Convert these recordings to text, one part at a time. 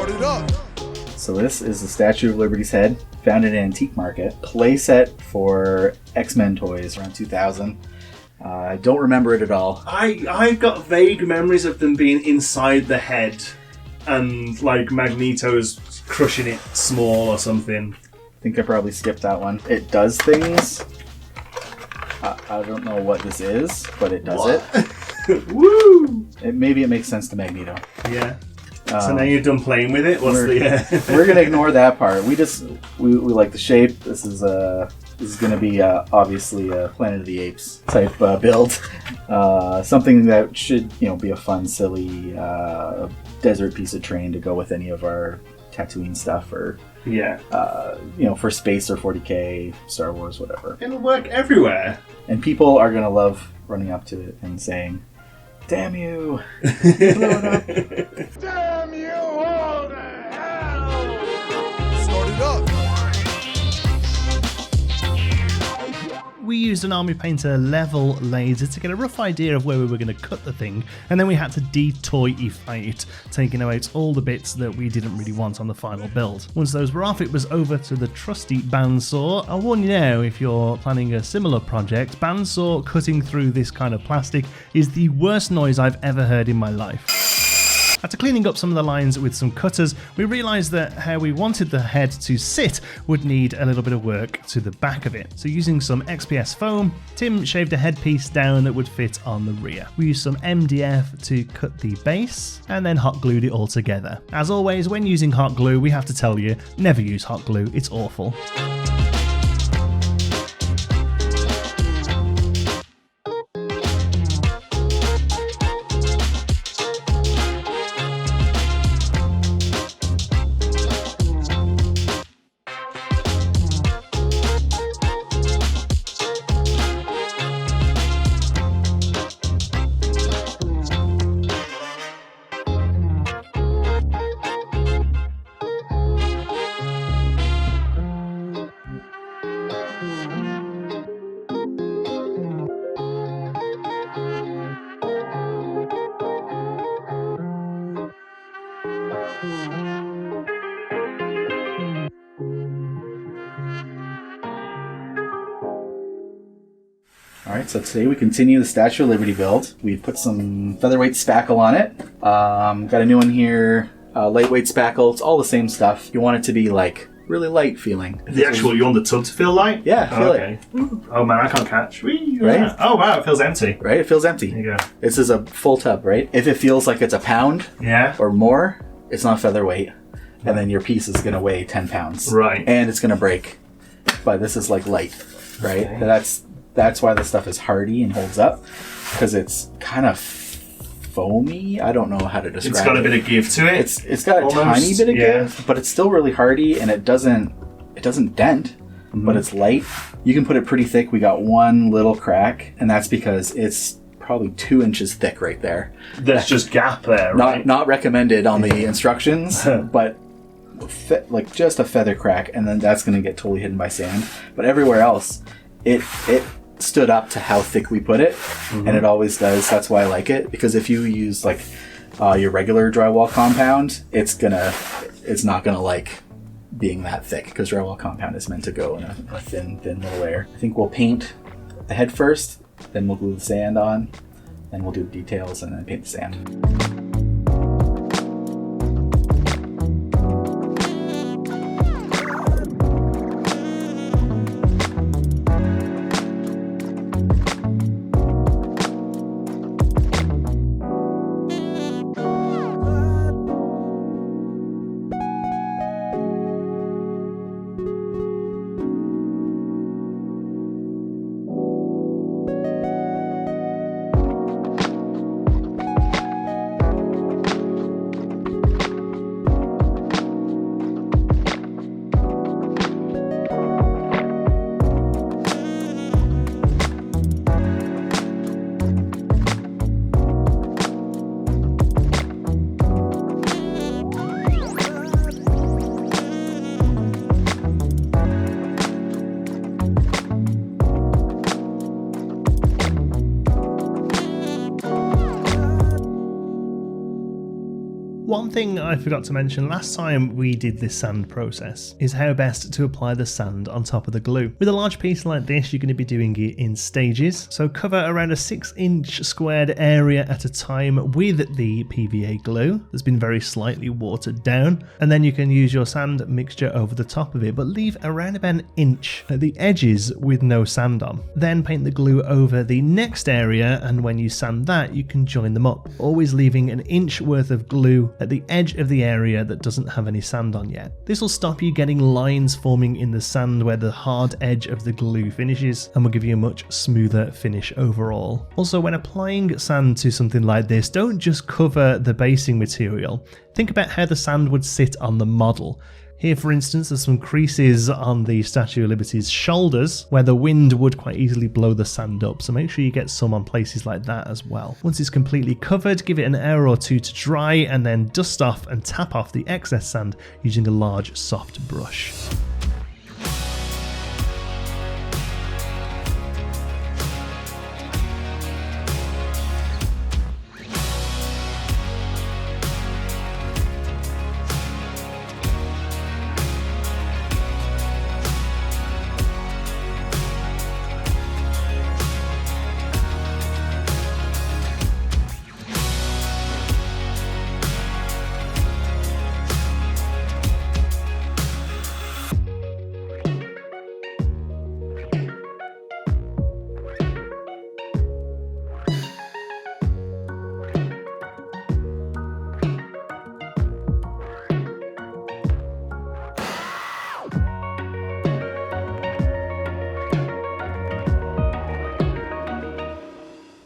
Start it up. So this is the Statue of Liberty's head, found at an antique market. Playset for Xmen toys around 2000. I don't remember it at all. I've got vague memories of them being inside the head and like Magneto's crushing it small or something. I think I probably skipped that one. It does things. I don't know what this is, but it does it. Woo! Maybe it makes sense to Magneto. Yeah. So now you're done playing with it? We're gonna ignore that part. We like the shape. This is gonna be obviously a Planet of the Apes type build. Something that should be a fun, silly desert piece of terrain to go with any of our Tatooine stuff, or for space or 40K, Star Wars, whatever. It'll work everywhere. And people are gonna love running up to it and saying, "Damn you! Blow it up!" Damn you all to hell! Start it up. We used an Army Painter level laser to get a rough idea of where we were going to cut the thing, and then we had to de-toyify it, taking out all the bits that we didn't really want on the final build. Once those were off, it was over to the trusty bandsaw. I'll warn you now, if you're planning a similar project, bandsaw cutting through this kind of plastic is the worst noise I've ever heard in my life. After cleaning up some of the lines with some cutters, we realised that how we wanted the head to sit would need a little bit of work to the back of it. So using some XPS foam, Tim shaved a headpiece down that would fit on the rear. We used some MDF to cut the base, and then hot glued it all together. As always, when using hot glue, we have to tell you, never use hot glue, it's awful. Alright, so today we continue the Statue of Liberty build. We put some featherweight spackle on it. Got a new one here, lightweight spackle. It's all the same stuff. You want it to be like really light feeling. You want the tub to feel light? Yeah, feel it. Oh man, I can't catch. Whee, Right? Yeah. Oh wow, it feels empty. Right? It feels empty. There you go. This is a full tub, right? If it feels like it's a pound or more, it's not featherweight. And then your piece is going to weigh 10 pounds. Right. And it's going to break. But this is like light, right? Okay. That's why this stuff is hardy and holds up, because it's kind of foamy. I don't know how to describe it. It's got a bit of give to it. It's got a tiny bit of give, but it's still really hardy, and it doesn't dent, but it's light. You can put it pretty thick. We got one little crack, and that's because it's probably 2 inches thick right there. There's just gap there, right? Not recommended on the instructions, but like just a feather crack, and then that's going to get totally hidden by sand. But everywhere else, it stood up to how thick we put it, and it always does. That's why I like it, because if you use like your regular drywall compound, it's not gonna like being that thick, because drywall compound is meant to go in a thin little layer. I think we'll paint the head first, then we'll glue the sand on, then we'll do the details, and then paint the sand. One thing I forgot to mention last time we did this sand process is how best to apply the sand on top of the glue. With a large piece like this, you're going to be doing it in stages, so cover around a 6-inch squared area at a time with the PVA glue that's been very slightly watered down, and then you can use your sand mixture over the top of it, but leave around about an inch at the edges with no sand on. Then paint the glue over the next area, and when you sand that, you can join them up, always leaving an inch worth of glue at the edge of the area that doesn't have any sand on yet. This will stop you getting lines forming in the sand where the hard edge of the glue finishes, and will give you a much smoother finish overall. Also, when applying sand to something like this, don't just cover the basing material. Think about how the sand would sit on the model. Here, for instance, there's some creases on the Statue of Liberty's shoulders where the wind would quite easily blow the sand up, so make sure you get some on places like that as well. Once it's completely covered, give it an hour or two to dry, and then dust off and tap off the excess sand using a large soft brush.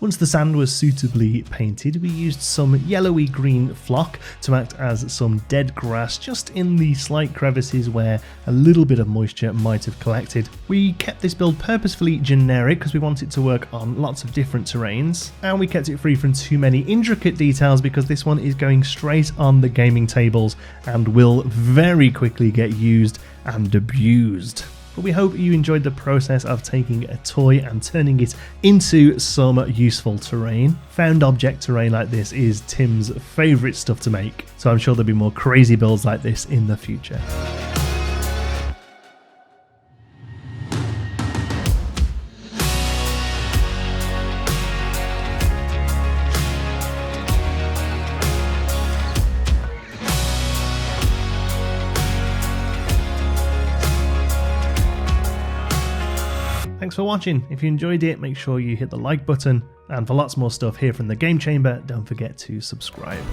Once the sand was suitably painted, we used some yellowy green flock to act as some dead grass just in the slight crevices where a little bit of moisture might have collected. We kept this build purposefully generic because we want it to work on lots of different terrains, and we kept it free from too many intricate details because this one is going straight on the gaming tables and will very quickly get used and abused. But we hope you enjoyed the process of taking a toy and turning it into some useful terrain. Found object terrain like this is Tim's favourite stuff to make, so I'm sure there'll be more crazy builds like this in the future. Thanks for watching. If you enjoyed it, make sure you hit the like button, and for lots more stuff here from the Game Chamber, don't forget to subscribe.